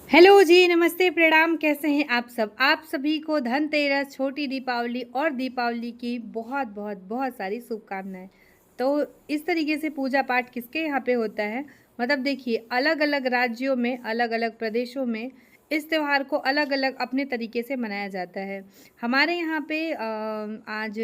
Hello जी, नमस्ते, प्रणाम। कैसे हैं आप सब? आप सभी को धनतेरस, छोटी दीपावली और दीपावली की बहुत बहुत बहुत सारी शुभकामनाएं। तो इस तरीके से पूजा पाठ किसके यहाँ पे होता है? मतलब देखिए, अलग अलग राज्यों में, अलग अलग प्रदेशों में इस त्यौहार को अलग अलग अपने तरीके से मनाया जाता है। हमारे यहाँ पे आज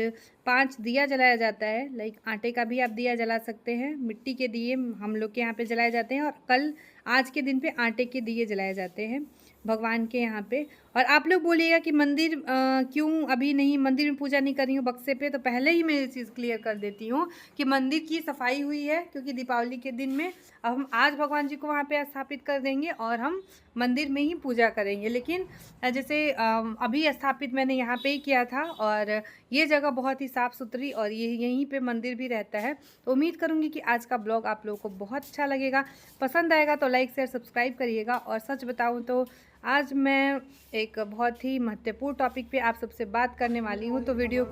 5 दिया जलाया जाता है। लाइक आटे का भी आप दिया जला सकते हैं, मिट्टी के दिए हम लोग के यहाँ पे जलाए जाते हैं, और कल आज के दिन पे आटे के दिए जलाए जाते हैं भगवान के यहाँ पे। और आप लोग बोलिएगा कि मंदिर क्यों अभी नहीं, मंदिर में पूजा नहीं कर रही हूँ बक्से पे, तो पहले ही मैं ये चीज़ क्लियर कर देती हूँ कि मंदिर की सफाई हुई है, क्योंकि दीपावली के दिन में अब हम आज भगवान जी को वहाँ पे स्थापित कर देंगे और हम मंदिर में ही पूजा करेंगे। लेकिन जैसे अभी स्थापित मैंने यहाँ पे ही किया था, और ये जगह बहुत ही साफ़ सुथरी, और ये यहीं पे मंदिर भी रहता है। तो उम्मीद करूँगी कि आज का ब्लॉग आप लोगों को बहुत अच्छा लगेगा। पसंद आएगा तो लाइक शेयर सब्सक्राइब करिएगा। और सच बताऊँ तो आज मैं एक बहुत ही महत्वपूर्ण टॉपिक पे आप सबसे बात करने वाली हूँ, तो वीडियो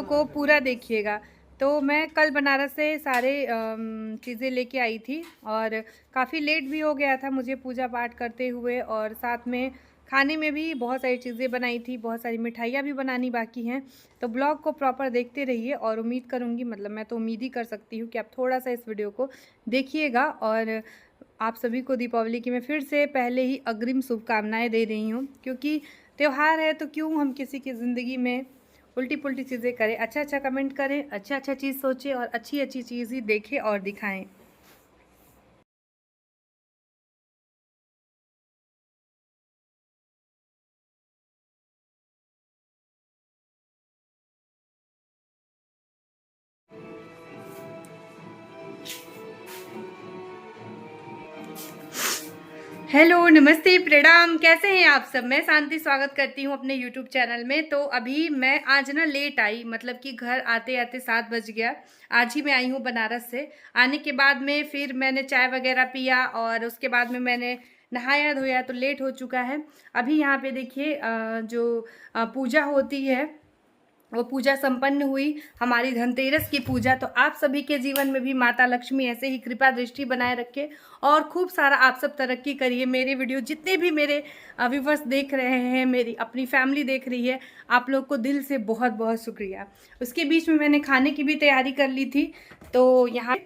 को पूरा देखिएगा। तो मैं कल बनारस से सारे चीज़ें लेके आई थी, और काफ़ी लेट भी हो गया था मुझे पूजा पाठ करते हुए, और साथ में खाने में भी बहुत सारी चीज़ें बनाई थी, बहुत सारी मिठाइयाँ भी बनानी बाकी हैं। तो ब्लॉग को प्रॉपर देखते रहिए, और उम्मीद करूँगी, मतलब मैं तो उम्मीद ही कर सकती हूँ कि आप थोड़ा सा इस वीडियो को देखिएगा। और आप सभी को दीपावली की मैं फिर से पहले ही अग्रिम शुभकामनाएँ दे रही हूँ, क्योंकि त्यौहार है तो क्यों हम किसी की ज़िंदगी में उल्टी पुल्टी चीज़ें करें। अच्छा अच्छा कमेंट करें, अच्छा अच्छा चीज़ सोचें, और अच्छी अच्छी चीज़ ही देखें और दिखाएं। हेलो, नमस्ते, प्रणाम। कैसे हैं आप सब? मैं शांति स्वागत करती हूं अपने यूट्यूब चैनल में। तो अभी मैं आज ना लेट आई, मतलब कि घर आते आते 7 बज गया। आज ही मैं आई हूं बनारस से। आने के बाद में फिर मैंने चाय वगैरह पिया, और उसके बाद में मैंने नहाया धोया, तो लेट हो चुका है। अभी यहाँ पे देखिए जो पूजा होती है वो पूजा संपन्न हुई, हमारी धनतेरस की पूजा। तो आप सभी के जीवन में भी माता लक्ष्मी ऐसे ही कृपा दृष्टि बनाए रखे, और खूब सारा आप सब तरक्की करिए। मेरे वीडियो जितने भी मेरे व्यूवर्स देख रहे हैं, मेरी अपनी फैमिली देख रही है, आप लोग को दिल से बहुत बहुत शुक्रिया। उसके बीच में मैंने खाने की भी तैयारी कर ली थी। तो यहाँ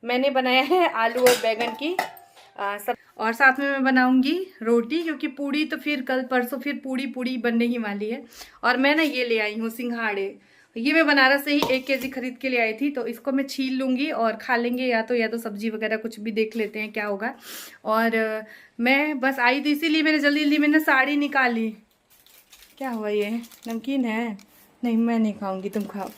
मैंने बनाया है आलू और बैगन की सब, और साथ में मैं बनाऊंगी रोटी, क्योंकि पूड़ी तो फिर कल परसों फिर पूड़ी पूड़ी बनने ही वाली है। और मैं ना ये ले आई हूँ सिंघाड़े। ये मैं बनारस से ही 1 केजी खरीद के ले आई थी। तो इसको मैं छील लूँगी और खा लेंगे, या तो सब्जी वगैरह कुछ भी देख लेते हैं क्या होगा। और मैं बस आई थी, इसीलिए मैंने जल्दी जल्दी मैंने साड़ी निकाली। क्या हुआ, ये नमकीन है? नहीं, मैं नहीं खाऊंगी, तुम खाओ।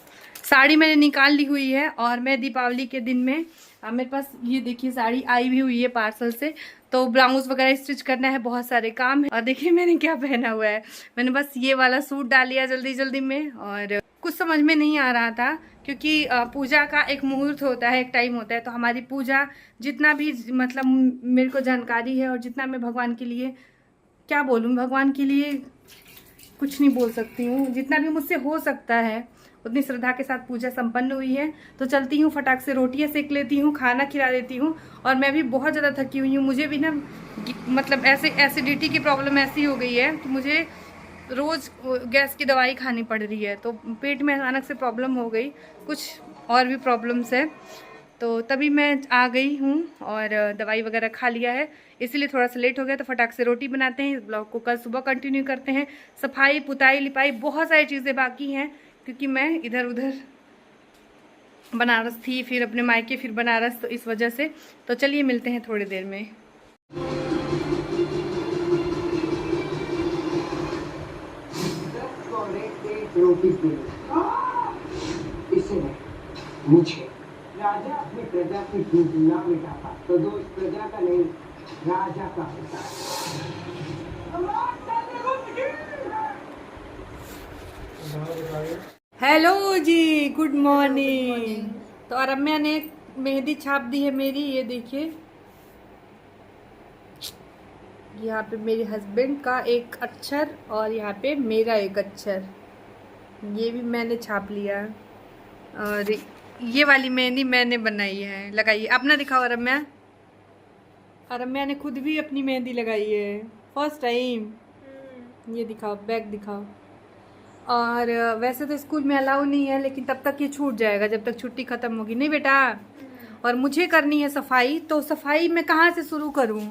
साड़ी मैंने निकाल ली हुई है, और मैं दीपावली के दिन में मेरे पास ये देखिए साड़ी आई भी हुई है पार्सल से। तो ब्लाउज वगैरह स्टिच करना है, बहुत सारे काम है। और देखिए मैंने क्या पहना हुआ है, मैंने बस ये वाला सूट डाल लिया जल्दी जल्दी में। और कुछ समझ में नहीं आ रहा था, क्योंकि पूजा का एक मुहूर्त होता है, एक टाइम होता है। तो हमारी पूजा जितना भी, मतलब मेरे को जानकारी है, और जितना मैं भगवान के लिए, क्या बोलूँ, भगवान के लिए कुछ नहीं बोल सकती हूँ, जितना भी मुझसे हो सकता है उतनी श्रद्धा के साथ पूजा संपन्न हुई है। तो चलती हूँ, फटाक से रोटियाँ सेक लेती हूँ, खाना खिला देती हूँ। और मैं भी बहुत ज़्यादा थकी हुई हूँ, मुझे भी ना मतलब ऐसे एसिडिटी की प्रॉब्लम ऐसी हो गई है कि मुझे रोज़ गैस की दवाई खानी पड़ रही है। तो पेट में अचानक से प्रॉब्लम हो गई, कुछ और भी प्रॉब्लम्स है। तो तभी मैं आ गई हूँ, और दवाई वगैरह खा लिया है, इसीलिए थोड़ा सा लेट हो गया। तो फटाक से रोटी बनाते हैं, इस ब्लॉग को कल सुबह कंटिन्यू करते हैं। सफाई पुताई लिपाई बहुत सारी चीज़ें बाकी हैं, क्योंकि मैं इधर उधर बनारस थी, फिर अपने मायके, फिर बनारस, तो इस वजह से। तो चलिए मिलते हैं थोड़ी देर में। मुझे राजा अपनी प्रजा की भूख ना मिटाता तो दोष प्रजा का नहीं, राजा का होता है। हेलो जी, गुड मॉर्निंग। तो अरम्या ने मेहंदी छाप दी है मेरी, ये देखिए। यहाँ पे मेरे हस्बैंड का एक अक्षर, और यहाँ पे मेरा एक अक्षर, ये भी मैंने छाप लिया। और ये वाली मेहंदी मैंने बनाई है, लगाइए। अपना दिखाओ रम्या। और मैंने खुद भी अपनी मेहंदी लगाई है फर्स्ट टाइम। ये दिखाओ, बैग दिखाओ। और वैसे तो स्कूल में अलाउ नहीं है, लेकिन तब तक ये छूट जाएगा जब तक छुट्टी खत्म होगी, नहीं बेटा? और मुझे करनी है सफाई, तो सफाई मैं कहाँ से शुरू करूँ?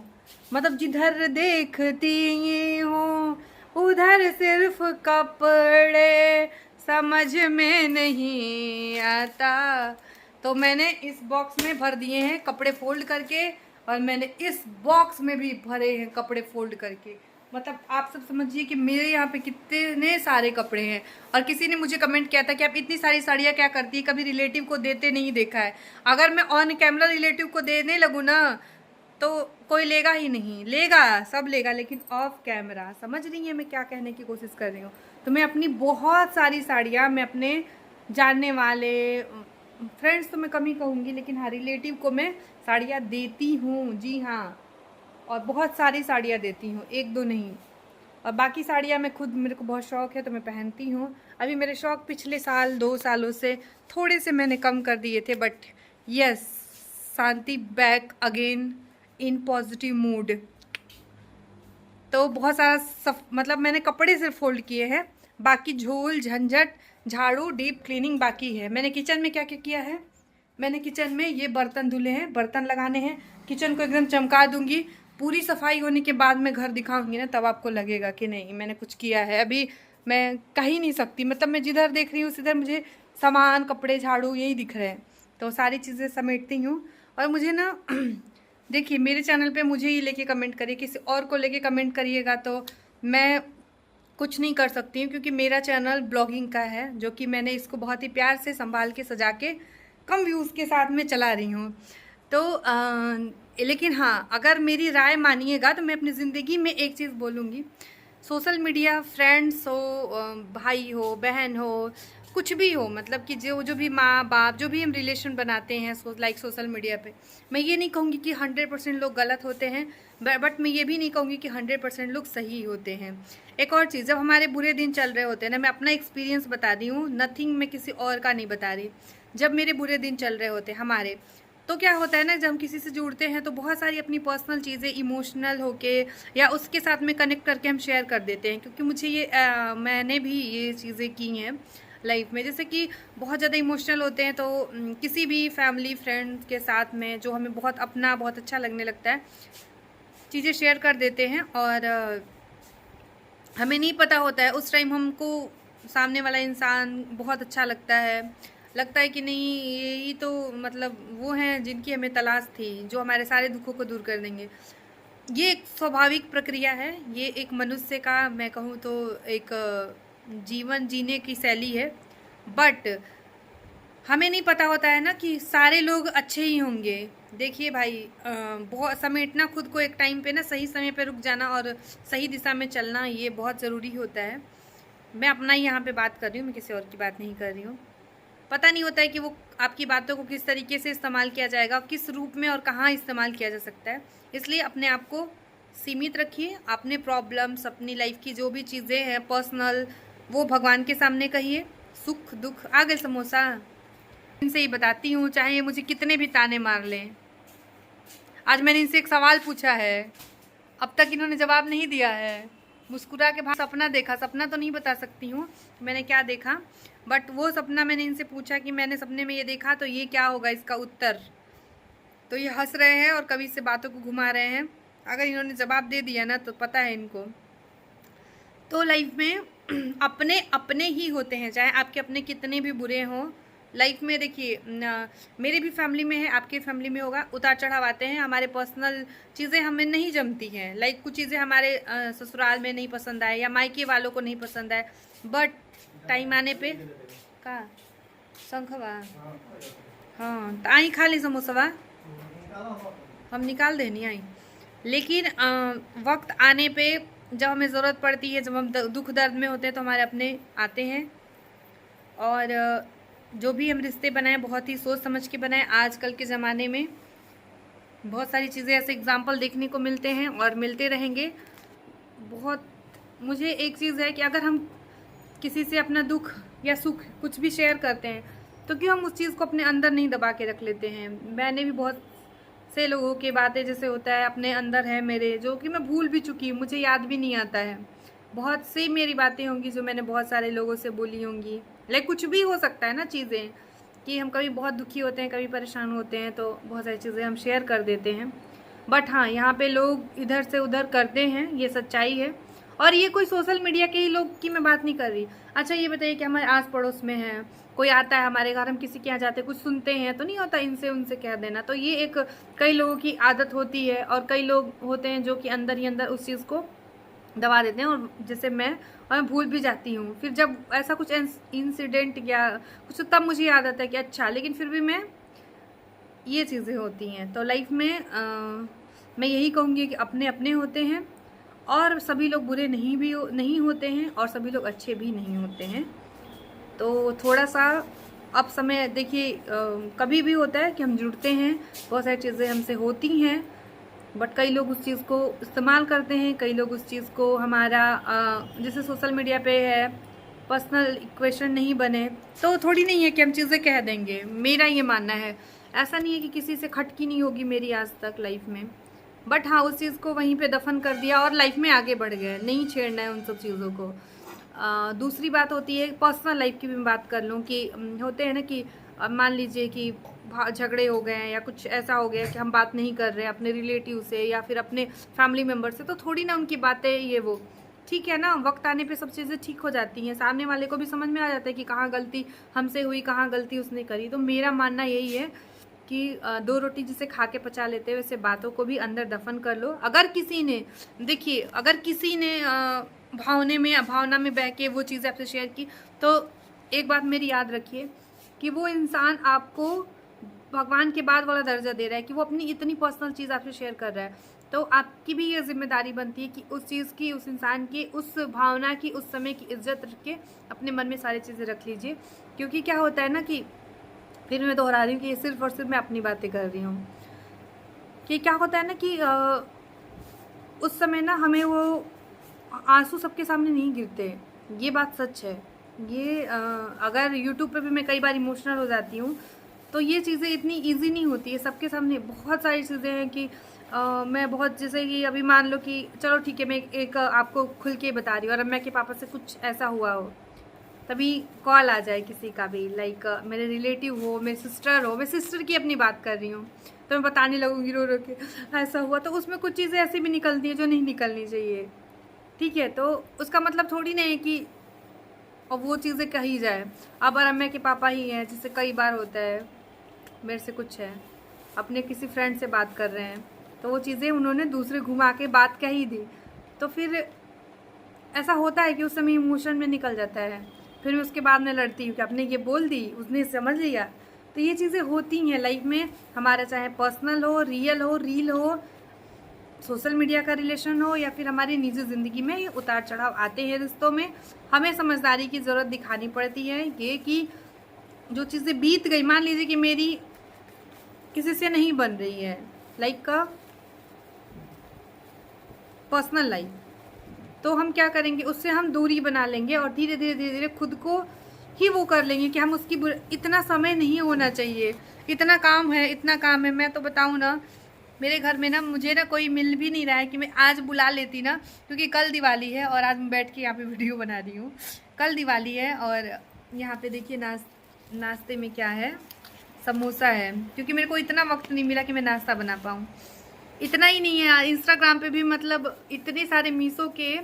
मतलब जिधर देखती हूँ उधर सिर्फ कपड़े, समझ में नहीं आता। तो मैंने इस बॉक्स में भर दिए हैं कपड़े फोल्ड करके, और मैंने इस बॉक्स में भी भरे हैं कपड़े फोल्ड करके। मतलब आप सब समझिए कि मेरे यहाँ पे कितने सारे कपड़े हैं। और किसी ने मुझे कमेंट किया था कि आप इतनी सारी साड़ियाँ क्या करती है, कभी रिलेटिव को देते नहीं देखा है। अगर मैं ऑन कैमरा रिलेटिव को देने लगूँ ना तो कोई लेगा ही नहीं, लेगा सब लेगा, लेकिन ऑफ कैमरा। समझ रही है मैं क्या कहने की कोशिश कर रही हूँ? तो मैं अपनी बहुत सारी साड़ियाँ मैं अपने जानने वाले फ्रेंड्स तो मैं कम ही कहूँगी, लेकिन हाँ रिलेटिव को मैं साड़ियाँ देती हूँ, जी हाँ। और बहुत सारी साड़ियाँ देती हूँ, एक दो नहीं। और बाकी साड़ियाँ मैं खुद, मेरे को बहुत शौक़ है तो मैं पहनती हूँ। अभी मेरे शौक़ पिछले साल 2 सालों से थोड़े से मैंने कम कर दिए थे, but yes, Shanti back again in positive mood. तो बहुत सारा मतलब मैंने कपड़े सिर्फ फोल्ड किए हैं, बाकी झोल झंझट झाड़ू डीप क्लीनिंग बाकी है। मैंने किचन में क्या क्या किया है, मैंने किचन में ये बर्तन धुले हैं, बर्तन लगाने हैं, किचन को एकदम चमका दूंगी। पूरी सफाई होने के बाद मैं घर दिखाऊंगी ना, तब आपको लगेगा कि नहीं मैंने कुछ किया है। अभी मैं कह ही नहीं सकती, मतलब मैं जिधर देख रही हूँ उधर मुझे सामान कपड़े झाड़ू यही दिख रहे हैं। तो सारी चीज़ें समेटती हूँ। और मुझे ना देखिए मेरे चैनल पे मुझे ही लेके कमेंट करिए, किसी और को लेके कमेंट करिएगा तो मैं कुछ नहीं कर सकती हूँ, क्योंकि मेरा चैनल ब्लॉगिंग का है, जो कि मैंने इसको बहुत ही प्यार से संभाल के सजा के कम व्यूज़ के साथ में चला रही हूँ। तो लेकिन हाँ, अगर मेरी राय मानिएगा तो मैं अपनी ज़िंदगी में एक चीज़ बोलूँगी, सोशल मीडिया फ्रेंड्स हो, भाई हो, बहन हो, कुछ भी हो, मतलब कि जो भी माँ बाप जो भी हम रिलेशन बनाते हैं लाइक सोशल मीडिया पे, मैं ये नहीं कहूँगी कि 100% लोग गलत होते हैं, बट मैं ये भी नहीं कहूँगी कि 100% लोग सही होते हैं। एक और चीज़, जब हमारे बुरे दिन चल रहे होते हैं ना, मैं अपना एक्सपीरियंस बता रही हूँ, नथिंग मैं किसी और का नहीं बता रही। जब मेरे बुरे दिन चल रहे होते हैं हमारे, तो क्या होता है ना, जब हम किसी से जुड़ते हैं तो बहुत सारी अपनी पर्सनल चीज़ें इमोशनल होके या उसके साथ में कनेक्ट करके हम शेयर कर देते हैं। क्योंकि मुझे ये मैंने भी ये चीज़ें की हैं लाइफ में, जैसे कि बहुत ज़्यादा इमोशनल होते हैं तो किसी भी फैमिली फ्रेंड के साथ में जो हमें बहुत अपना बहुत अच्छा लगने लगता है, चीज़ें शेयर कर देते हैं। और हमें नहीं पता होता है उस टाइम हमको सामने वाला इंसान बहुत अच्छा लगता है कि नहीं यही तो मतलब वो हैं जिनकी हमें तलाश थी, जो हमारे सारे दुखों को दूर कर देंगे। ये एक स्वाभाविक प्रक्रिया है, ये एक मनुष्य का मैं कहूँ तो एक जीवन जीने की शैली है। बट हमें नहीं पता होता है ना कि सारे लोग अच्छे ही होंगे। देखिए भाई, बहुत समेटना खुद को एक टाइम पे ना, सही समय पे रुक जाना और सही दिशा में चलना, ये बहुत ज़रूरी होता है। मैं अपना ही यहाँ पे बात कर रही हूँ, मैं किसी और की बात नहीं कर रही हूँ। पता नहीं होता है कि वो आपकी बातों को किस तरीके से इस्तेमाल किया जाएगा, किस रूप में और कहाँ इस्तेमाल किया जा सकता है। इसलिए अपने आप को सीमित रखिए, अपने प्रॉब्लम्स, अपनी लाइफ की जो भी चीज़ें हैं पर्सनल, वो भगवान के सामने कहिए। सुख दुख, आ गए समोसा, इनसे ही बताती हूँ, चाहे मुझे कितने भी ताने मार लें। आज मैंने इनसे एक सवाल पूछा है, अब तक इन्होंने जवाब नहीं दिया है। मुस्कुरा के भाग सपना देखा, सपना तो नहीं बता सकती हूँ मैंने क्या देखा, बट वो सपना मैंने इनसे पूछा कि मैंने सपने में ये देखा तो ये क्या होगा इसका उत्तर। तो ये हंस रहे हैं और कभी से बातों को घुमा रहे हैं। अगर इन्होंने जवाब दे दिया ना तो पता है इनको। तो लाइफ में अपने अपने ही होते हैं, चाहे आपके अपने कितने भी बुरे हों। लाइफ में देखिए, मेरे भी फैमिली में है, आपके फैमिली में होगा, उतार चढ़ाव आते हैं। हमारे पर्सनल चीज़ें हमें नहीं जमती हैं, लाइक कुछ चीज़ें हमारे ससुराल में नहीं पसंद आए या मायके वालों को नहीं पसंद आए, बट टाइम आने पे का शंखवा, हाँ तो आई खा ली समोसवा, हम निकाल देनी आई। लेकिन वक्त आने पे जब हमें ज़रूरत पड़ती है, जब हम दुख दर्द में होते हैं तो हमारे अपने आते हैं। और जो भी हम रिश्ते बनाएं बहुत ही सोच समझ के बनाएं। आजकल के ज़माने में बहुत सारी चीज़ें ऐसे एग्जाम्पल देखने को मिलते हैं और मिलते रहेंगे। बहुत मुझे एक चीज़ है कि अगर हम किसी से अपना दुख या सुख कुछ भी शेयर करते हैं तो क्यों हम उस चीज़ को अपने अंदर नहीं दबा के रख लेते हैं। मैंने भी बहुत से लोगों की बातें जैसे होता है अपने अंदर है मेरे, जो कि मैं भूल भी चुकी हूँ, मुझे याद भी नहीं आता है। बहुत सी मेरी बातें होंगी जो मैंने बहुत सारे लोगों से बोली होंगी, लाइक कुछ भी हो सकता है ना चीज़ें, कि हम कभी बहुत दुखी होते हैं, कभी परेशान होते हैं, तो बहुत सारी चीज़ें हम शेयर कर देते हैं। बट हाँ, यहाँ पे लोग इधर से उधर करते हैं, ये सच्चाई है। और ये कोई सोशल मीडिया के ही लोग की मैं बात नहीं कर रही। अच्छा ये बताइए कि हमारे आस पड़ोस में है, कोई आता है हमारे घर, हम किसी के यहाँ जाते हैं, कुछ सुनते हैं, तो नहीं होता इनसे उनसे कह देना। तो ये एक कई लोगों की आदत होती है, और कई लोग होते हैं जो कि अंदर ही अंदर उस चीज़ को दबा देते हैं, और जैसे मैं भूल भी जाती हूँ। फिर जब ऐसा कुछ इंसिडेंट या कुछ, तब मुझे याद आता है कि अच्छा, लेकिन फिर भी मैं, ये चीज़ें होती हैं। तो लाइफ में मैं यही कहूँगी कि अपने अपने होते हैं, और सभी लोग बुरे नहीं होते हैं, और सभी लोग अच्छे भी नहीं होते हैं। तो थोड़ा सा अब समय देखिए, कभी भी होता है कि हम जुड़ते हैं, बहुत सारी चीज़ें हमसे होती हैं, बट कई लोग उस चीज़ को इस्तेमाल करते हैं, कई लोग उस चीज़ को हमारा जैसे सोशल मीडिया पे है, पर्सनल इक्वेशन नहीं बने, तो थोड़ी नहीं है कि हम चीज़ें कह देंगे। मेरा ये मानना है, ऐसा नहीं है कि किसी से खटकी नहीं होगी मेरी आज तक लाइफ में, बट हाँ, उस चीज़ को वहीं पे दफन कर दिया और लाइफ में आगे बढ़ गए, नहीं छेड़ना है उन सब चीज़ों को। दूसरी बात होती है पर्सनल लाइफ की भी मैं बात कर लूँ कि होते हैं ना कि मान लीजिए कि झगड़े हो गए हैं, या कुछ ऐसा हो गया कि हम बात नहीं कर रहे हैं अपने रिलेटिव से या फिर अपने फैमिली मेम्बर से, तो थोड़ी ना उनकी बातें ये वो, ठीक है ना, वक्त आने पे सब चीज़ें ठीक हो जाती हैं, सामने वाले को भी समझ में आ जाता है कि कहाँ गलती हमसे हुई, कहाँ गलती उसने करी। तो मेरा मानना यही है कि दो रोटी जिसे खा के पचा लेते हैं, वैसे बातों को भी अंदर दफन कर लो। अगर किसी ने, देखिए, अगर किसी ने भावना में बह के वो चीज़ें आपसे शेयर की, तो एक बात मेरी याद रखिए कि वो इंसान आपको भगवान के बाद वाला दर्जा दे रहा है, कि वो अपनी इतनी पर्सनल चीज़ आपसे शेयर कर रहा है। तो आपकी भी ये जिम्मेदारी बनती है कि उस चीज़ की, उस इंसान की, उस भावना की, उस समय की इज्जत रख के अपने मन में सारी चीज़ें रख लीजिए। क्योंकि क्या होता है ना कि, फिर मैं दोहरा रही हूँ कि ये सिर्फ और सिर्फ मैं अपनी बातें कर रही हूँ, कि क्या होता है ना कि उस समय ना हमें वो आंसू सबके सामने नहीं गिरते, ये बात सच है। ये अगर यूट्यूब पे भी मैं कई बार इमोशनल हो जाती हूँ, तो ये चीज़ें इतनी इजी नहीं होती है सबके सामने। बहुत सारी चीज़ें हैं कि मैं बहुत, जैसे कि अभी मान लो कि चलो ठीक है, मैं एक आपको खुल के बता रही हूँ, और अम्मा के पापा से कुछ ऐसा हुआ हो, तभी कॉल आ जाए किसी का भी, लाइक मेरे रिलेटिव हो, मेरी सिस्टर हो, मैं सिस्टर की अपनी बात कर रही हूँ, तो मैं बताने लगूँगी रो रो के ऐसा हुआ, तो उसमें कुछ चीज़ें ऐसी भी निकलती हैं जो नहीं निकलनी चाहिए, ठीक है। तो उसका मतलब थोड़ी नहीं है कि और वो चीज़ें कही जाए। अब अम्मा के पापा ही हैं, जैसे कई बार होता है मेरे से कुछ है, अपने किसी फ्रेंड से बात कर रहे हैं, तो वो चीज़ें उन्होंने दूसरे घुमा के बात कह ही दी, तो फिर ऐसा होता है कि उस समय इमोशन में निकल जाता है। फिर मैं उसके बाद में लड़ती हूँ कि आपने ये बोल दी, उसने समझ लिया। तो ये चीज़ें होती हैं लाइफ में हमारा, चाहे पर्सनल हो, रियल हो, रील हो, सोशल मीडिया का रिलेशन हो, या फिर हमारी निजी ज़िंदगी में ये उतार चढ़ाव आते हैं रिश्तों में। हमें समझदारी की ज़रूरत दिखानी पड़ती है, ये कि जो चीज़ें बीत गई, मान लीजिए कि मेरी किसी से नहीं बन रही है, लाइक का पर्सनल लाइफ, तो हम क्या करेंगे, उससे हम दूरी बना लेंगे, और धीरे धीरे धीरे धीरे खुद को ही वो कर लेंगे कि हम उसकी इतना समय नहीं होना चाहिए, इतना काम है, इतना काम है। मैं तो बताऊँ ना, मेरे घर में ना मुझे ना कोई मिल भी नहीं रहा है कि मैं आज बुला लेती ना, क्योंकि कल दिवाली है, और आज मैं बैठ के यहाँ पे वीडियो बना रही हूँ। कल दिवाली है, और यहाँ पे देखिए नाश्ते में क्या है, समोसा है, क्योंकि मेरे को इतना वक्त नहीं मिला कि मैं नाश्ता बना पाऊँ। इतना ही नहीं है, इंस्टाग्राम पे भी मतलब इतने सारे मीशो के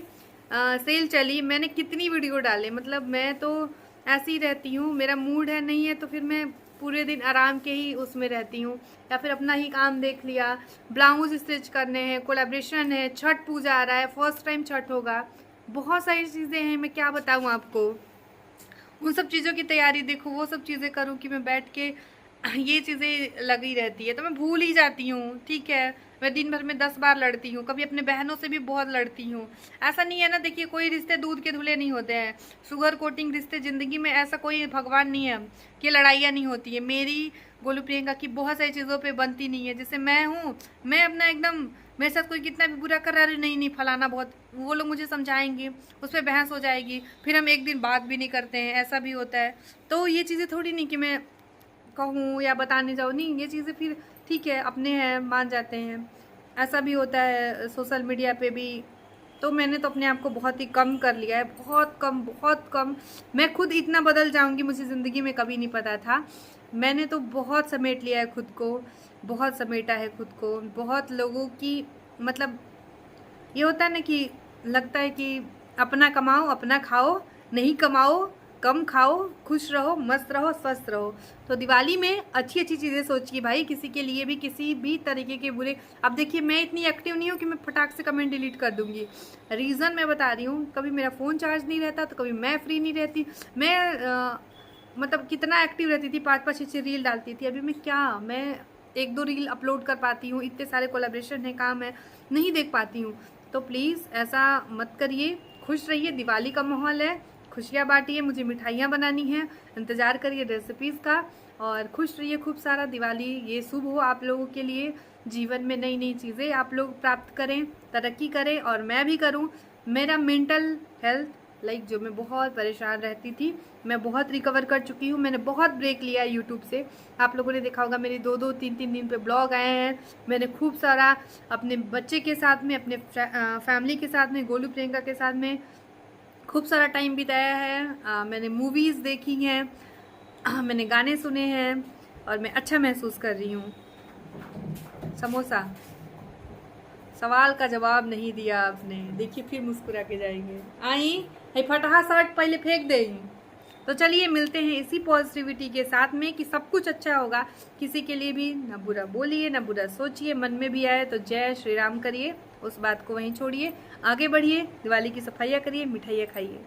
सेल चली, मैंने कितनी वीडियो डाले, मतलब मैं तो ऐसी ही रहती हूँ, मेरा मूड है नहीं है तो फिर मैं पूरे दिन आराम के ही उसमें रहती हूँ, या फिर अपना ही काम देख लिया, ब्लाउज स्टिच करने हैं, कोलैबोरेशन है, छठ पूजा आ रहा है, फर्स्ट टाइम छठ होगा, बहुत सारी चीज़ें हैं, मैं क्या बताऊँ आपको। उन सब चीज़ों की तैयारी देखो, वो सब चीज़ें करूँ कि मैं बैठ के ये चीज़ें लगी रहती है, तो मैं भूल ही जाती हूँ, ठीक है। मैं दिन भर में 10 बार लड़ती हूँ, कभी अपने बहनों से भी बहुत लड़ती हूँ। ऐसा नहीं है ना, देखिए कोई रिश्ते दूध के धुले नहीं होते हैं, शुगर कोटिंग रिश्ते ज़िंदगी में, ऐसा कोई भगवान नहीं है कि लड़ाइयाँ नहीं होती है। मेरी गोलू प्रियंका की बहुत सारी चीज़ों पे बनती नहीं है, जैसे मैं हूँ, मैं अपना एकदम, मेरे साथ कोई कितना भी बुरा कर रहा है, नहीं फलाना बहुत, वो लोग मुझे समझाएंगे, उस पर बहस हो जाएगी, फिर हम एक दिन बात भी नहीं करते हैं, ऐसा भी होता है। तो ये चीज़ें थोड़ी नहीं कि मैं कहूँ या बताने जाऊँ, नहीं, ये चीज़ें फिर ठीक है, अपने हैं, मान जाते हैं। ऐसा भी होता है सोशल मीडिया पे भी। तो मैंने तो अपने आप को बहुत ही कम कर लिया है, बहुत कम, बहुत कम। मैं खुद इतना बदल जाऊंगी मुझे ज़िंदगी में कभी नहीं पता था। मैंने तो बहुत समेट लिया है खुद को, बहुत समेटा है खुद को। बहुत लोगों की मतलब ये होता है ना कि लगता है कि अपना कमाओ, अपना खाओ, नहीं कमाओ, कम खाओ, खुश रहो, मस्त रहो, स्वस्थ रहो। तो दिवाली में अच्छी अच्छी चीज़ें सोचिए भाई, किसी के लिए भी, किसी भी तरीके के बुरे। अब देखिए, मैं इतनी एक्टिव नहीं हूँ कि मैं फटाक से कमेंट डिलीट कर दूँगी। रीज़न मैं बता रही हूँ, कभी मेरा फ़ोन चार्ज नहीं रहता, तो कभी मैं फ्री नहीं रहती। मैं मतलब कितना एक्टिव रहती थी, 5-5 6 रील डालती थी। अभी मैं 1-2 रील अपलोड कर पाती हूँ, इतने सारे कोलैबोरेशन है, काम है, नहीं देख पाती हूँ। तो प्लीज़ ऐसा मत करिए, खुश रहिए। दिवाली का माहौल है, खुशियाँ बांटिए, मुझे मिठाइयाँ बनानी हैं, इंतज़ार करिए रेसिपीज़ का। और खुश रहिए खूब सारा। दिवाली ये शुभ हो आप लोगों के लिए, जीवन में नई नई चीज़ें आप लोग प्राप्त करें, तरक्की करें, और मैं भी करूं। मेरा मेंटल हेल्थ जो मैं बहुत परेशान रहती थी, मैं बहुत रिकवर कर चुकी हूँ। मैंने बहुत ब्रेक लिया है यूट्यूब से। आप लोगों ने देखा होगा मेरे 2-2 3-3 दिन पे ब्लॉग आए हैं। मैंने खूब सारा अपने बच्चे के साथ में, अपने फैमिली के साथ में, गोलू प्रियंका के साथ में खूब सारा टाइम बिताया है। मैंने मूवीज़ देखी हैं, मैंने गाने सुने हैं, और मैं अच्छा महसूस कर रही हूँ। समोसा, सवाल का जवाब नहीं दिया आपने, देखिए फिर मुस्कुरा के जाएंगे। आई है फटाहा शर्ट पहले फेंक देंगे। तो चलिए मिलते हैं इसी पॉजिटिविटी के साथ में कि सब कुछ अच्छा होगा। किसी के लिए भी ना बुरा बोलिए, ना बुरा सोचिए। मन में भी आए तो जय श्री राम करिए, उस बात को वहीं छोड़िए, आगे बढ़िए, दिवाली की सफाइयाँ करिए, मिठाइयाँ खाइए।